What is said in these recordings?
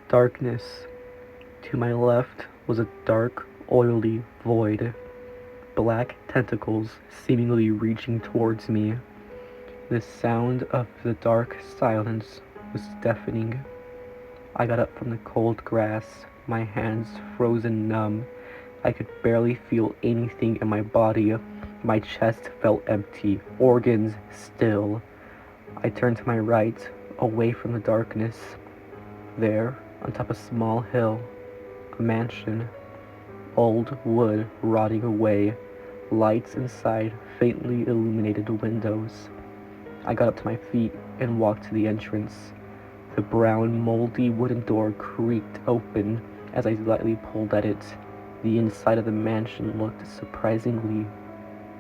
Darkness. To my left was a dark, oily void, black tentacles seemingly reaching towards me. The sound of the dark silence was deafening. I got up from the cold grass, my hands frozen numb. I could barely feel anything in my body. My chest felt empty, organs still. I turned to my right, away from the darkness. There, on top of a small hill, a mansion. Old wood rotting away, lights inside faintly illuminated windows. I got up to my feet and walked to the entrance. The brown, moldy wooden door creaked open as I lightly pulled at it. The inside of the mansion looked surprisingly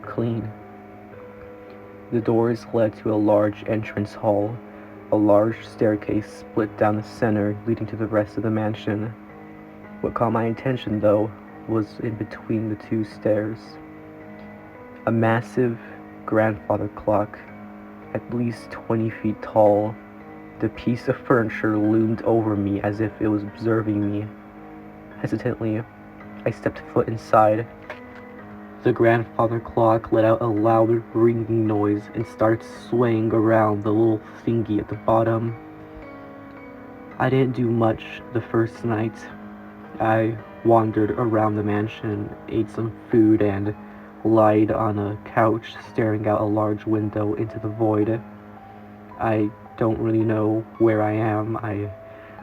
clean. The doors led to a large entrance hall. A large staircase split down the center, leading to the rest of the mansion. What caught my attention, though, was in between the two stairs. A massive grandfather clock, at least 20 feet tall. The piece of furniture loomed over me as if it was observing me. Hesitantly, I stepped foot inside. The grandfather clock let out a loud ringing noise and started swaying around the little thingy at the bottom. I didn't do much the first night. I wandered around the mansion, ate some food, and lied on a couch staring out a large window into the void. I don't really know where I am. I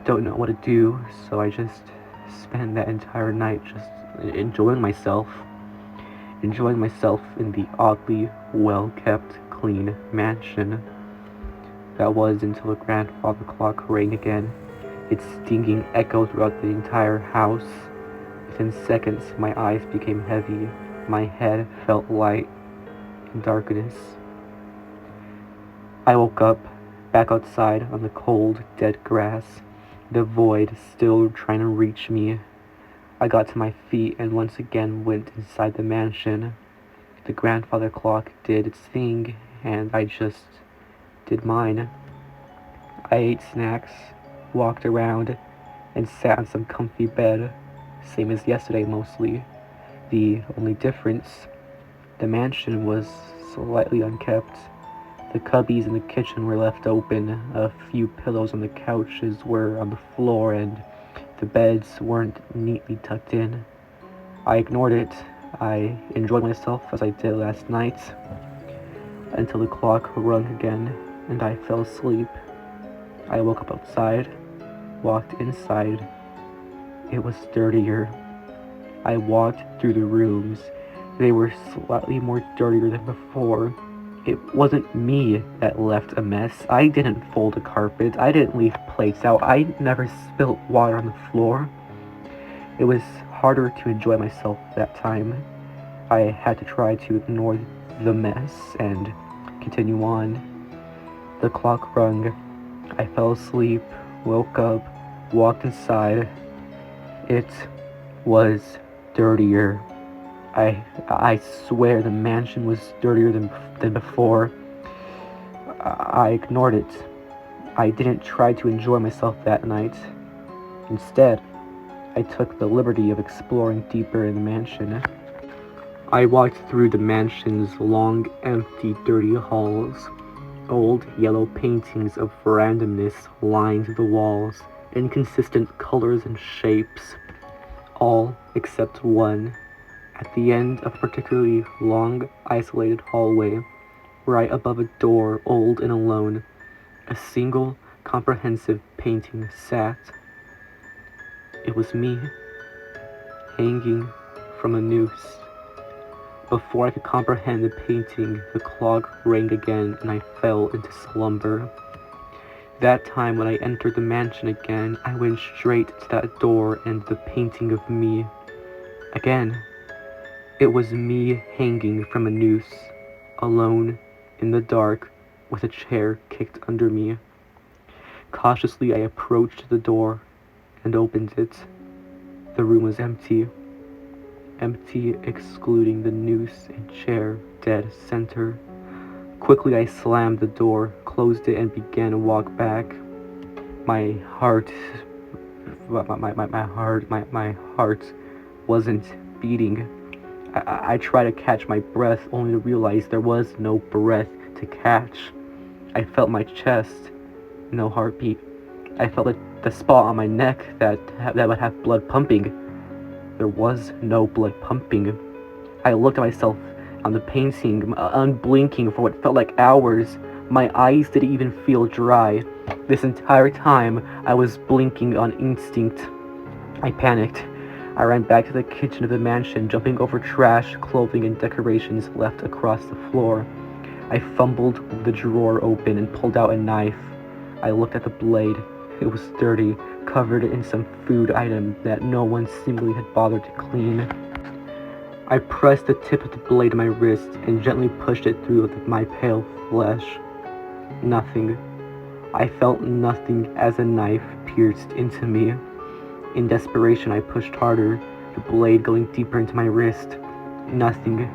don't know what to do, so I just spent that entire night just enjoying myself in the oddly well-kept, clean mansion. That was until the grandfather clock rang again. Its stinging echoed throughout the entire house. Within seconds, my eyes became heavy. My head felt light in darkness. I woke up, back outside on the cold, dead grass, the void still trying to reach me. I got to my feet and once again went inside the mansion. The grandfather clock did its thing, and I just did mine. I ate snacks, walked around, and sat on some comfy bed, same as yesterday mostly. The only difference, the mansion was slightly unkept. The cubbies in the kitchen were left open, a few pillows on the couches were on the floor, and the beds weren't neatly tucked in. I ignored it. I enjoyed myself as I did last night, until the clock rung again, and I fell asleep. I woke up outside, walked inside. It was dirtier. I walked through the rooms. They were slightly more dirtier than before. It wasn't me that left a mess. I didn't fold a carpet. I didn't leave plates out. I never spilt water on the floor. It was harder to enjoy myself that time. I had to try to ignore the mess and continue on. The clock rung. I fell asleep, woke up, walked inside. It was dirtier. I swear the mansion was dirtier than before. I ignored it. I didn't try to enjoy myself that night. Instead, I took the liberty of exploring deeper in the mansion. I walked through the mansion's long, empty, dirty halls. Old yellow paintings of randomness lined the walls, inconsistent colors and shapes, all except one. At the end of a particularly long, isolated hallway, right above a door old and alone, a single, comprehensive painting sat. It was me, hanging from a noose. Before I could comprehend the painting, the clock rang again and I fell into slumber. That time when I entered the mansion again, I went straight to that door and the painting of me. Again, it was me hanging from a noose, alone, in the dark, with a chair kicked under me. Cautiously I approached the door and opened it. The room was empty. Empty excluding the noose and chair dead center. Quickly I slammed the door, closed it, and began to walk back. My heart my heart wasn't beating. I tried to catch my breath, only to realize there was no breath to catch. I felt my chest, no heartbeat. I felt the spot on my neck that would have blood pumping. There was no blood pumping. I looked at myself on the painting, unblinking for what felt like hours. My eyes didn't even feel dry. This entire time, I was blinking on instinct. I panicked. I ran back to the kitchen of the mansion, jumping over trash, clothing, and decorations left across the floor. I fumbled the drawer open and pulled out a knife. I looked at the blade. It was dirty, covered in some food item that no one seemingly had bothered to clean. I pressed the tip of the blade to my wrist and gently pushed it through my pale flesh. Nothing. I felt nothing as a knife pierced into me. In desperation, I pushed harder, the blade going deeper into my wrist. Nothing.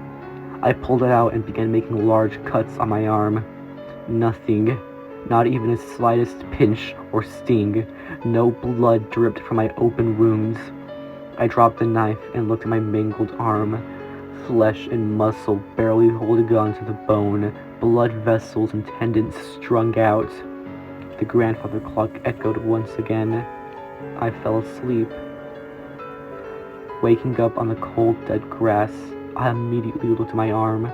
I pulled it out and began making large cuts on my arm. Nothing. Not even the slightest pinch or sting. No blood dripped from my open wounds. I dropped the knife and looked at my mangled arm. Flesh and muscle barely holding on to the bone, blood vessels and tendons strung out. The grandfather clock echoed once again. I fell asleep. Waking up on the cold, dead grass, I immediately looked at my arm.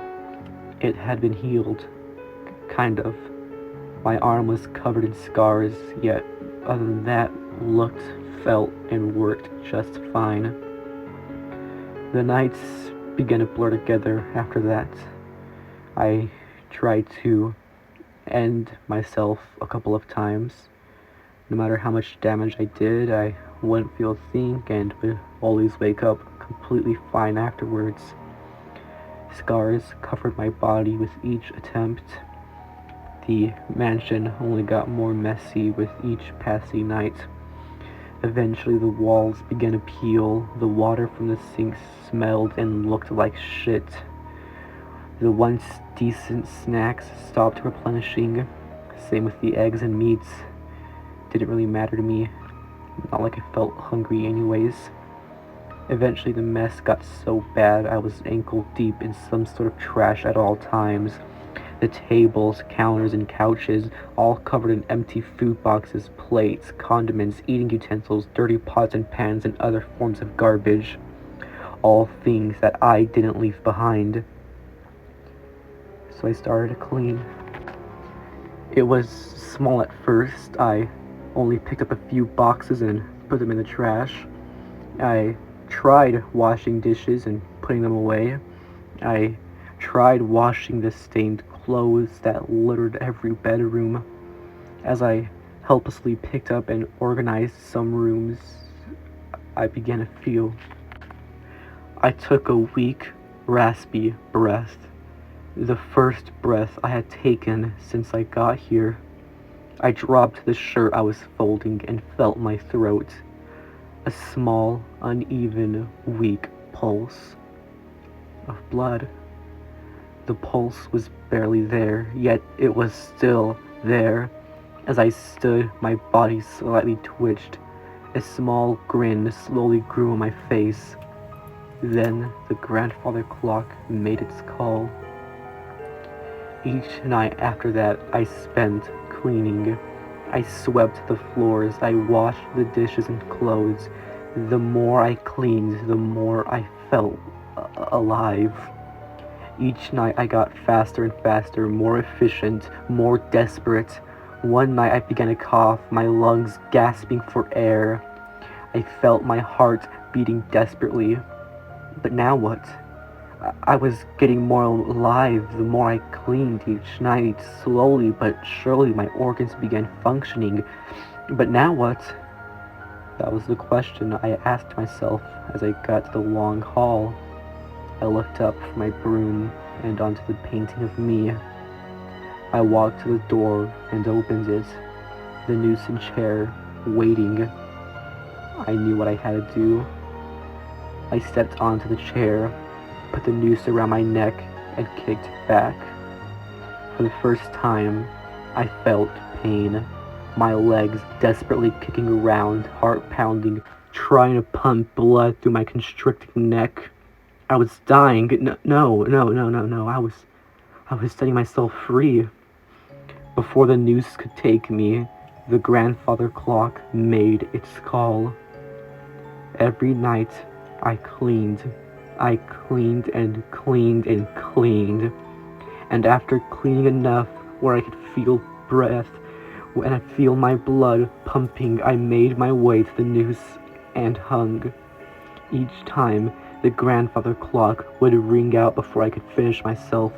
It had been healed. Kind of. My arm was covered in scars, yet other than that, looked, felt, and worked just fine. The nights began to blur together after that. I tried to end myself a couple of times. No matter how much damage I did, I wouldn't feel a thing and would always wake up completely fine afterwards. Scars covered my body with each attempt. The mansion only got more messy with each passing night. Eventually the walls began to peel, the water from the sink smelled and looked like shit. The once decent snacks stopped replenishing, same with the eggs and meats. Didn't really matter to me, not like I felt hungry anyways. Eventually the mess got so bad I was ankle deep in some sort of trash at all times. The tables, counters, and couches, all covered in empty food boxes, plates, condiments, eating utensils, dirty pots and pans, and other forms of garbage. All things that I didn't leave behind. So I started to clean. It was small at first. I only picked up a few boxes and put them in the trash. I tried washing dishes and putting them away. I tried washing the stained clothes that littered every bedroom. As I helplessly picked up and organized some rooms, I began to feel. I took a weak, raspy breath. The first breath I had taken since I got here. I dropped the shirt I was folding and felt my throat. A small, uneven, weak pulse of blood. The pulse was barely there, yet it was still there. As I stood, my body slightly twitched. A small grin slowly grew on my face. Then the grandfather clock made its call. Each night after that, I spent cleaning. I swept the floors, I washed the dishes and clothes. The more I cleaned, the more I felt alive. Each night I got faster and faster, more efficient, more desperate. One night I began to cough, my lungs gasping for air. I felt my heart beating desperately. But now what? I was getting more alive the more I cleaned each night. Slowly but surely my organs began functioning. But now what? That was the question I asked myself as I got to the long hall. I looked up from my broom and onto the painting of me. I walked to the door and opened it. The noose and chair, waiting. I knew what I had to do. I stepped onto the chair, put the noose around my neck, and kicked back. For the first time, I felt pain. my legs desperately kicking around, heart pounding, trying to pump blood through my constricting neck. I was dying. No. I was setting myself free. Before the noose could take me, the grandfather clock made its call. Every night I cleaned and cleaned and cleaned. And after cleaning enough where I could feel breath, when I feel my blood pumping, I made my way to the noose and hung. Each time, the grandfather clock would ring out before I could finish myself.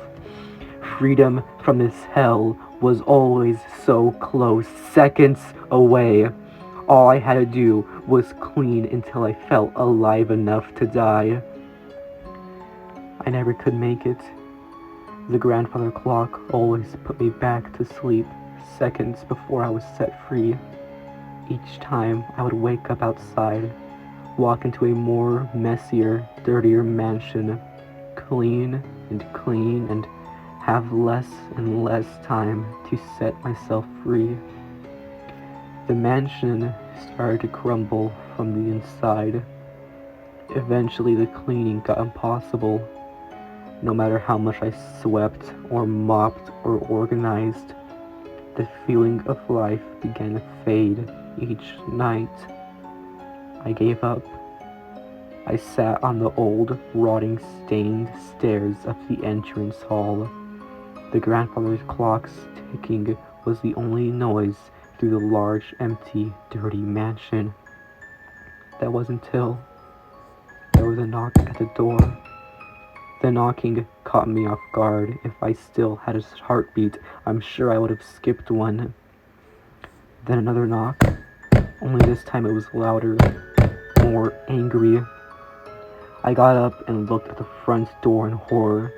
Freedom from this hell was always so close, seconds away. All I had to do was clean until I felt alive enough to die. I never could make it. The grandfather clock always put me back to sleep seconds before I was set free. Each time I would wake up outside, walk into a more messier, dirtier mansion, clean, and have less and less time to set myself free. The mansion started to crumble from the inside. Eventually the cleaning got impossible. No matter how much I swept or mopped or organized, the feeling of life began to fade each night. I gave up. I sat on the old, rotting, stained stairs of the entrance hall. The grandfather's clock's ticking was the only noise through the large, empty, dirty mansion. That was until there was a knock at the door. The knocking caught me off guard. If I still had a heartbeat, I'm sure I would have skipped one. Then another knock, only this time it was louder, more angry. I got up and looked at the front door in horror.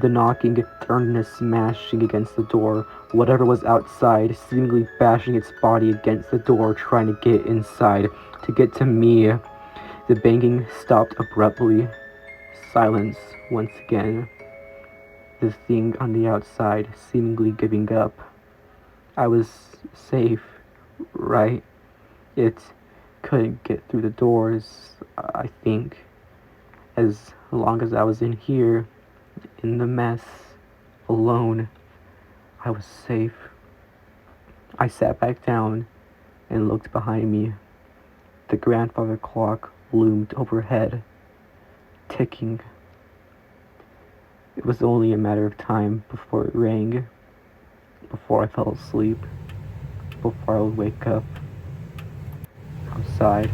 The knocking turned into smashing against the door, whatever was outside, seemingly bashing its body against the door, trying to get inside, to get to me. The banging stopped abruptly. Silence once again. The thing on the outside seemingly giving up. I was safe, right? It couldn't get through the doors, I think. As long as I was in here, in the mess, alone, I was safe. I sat back down and looked behind me. The grandfather clock loomed overhead, ticking. It was only a matter of time before it rang, before I fell asleep, before I would wake up outside.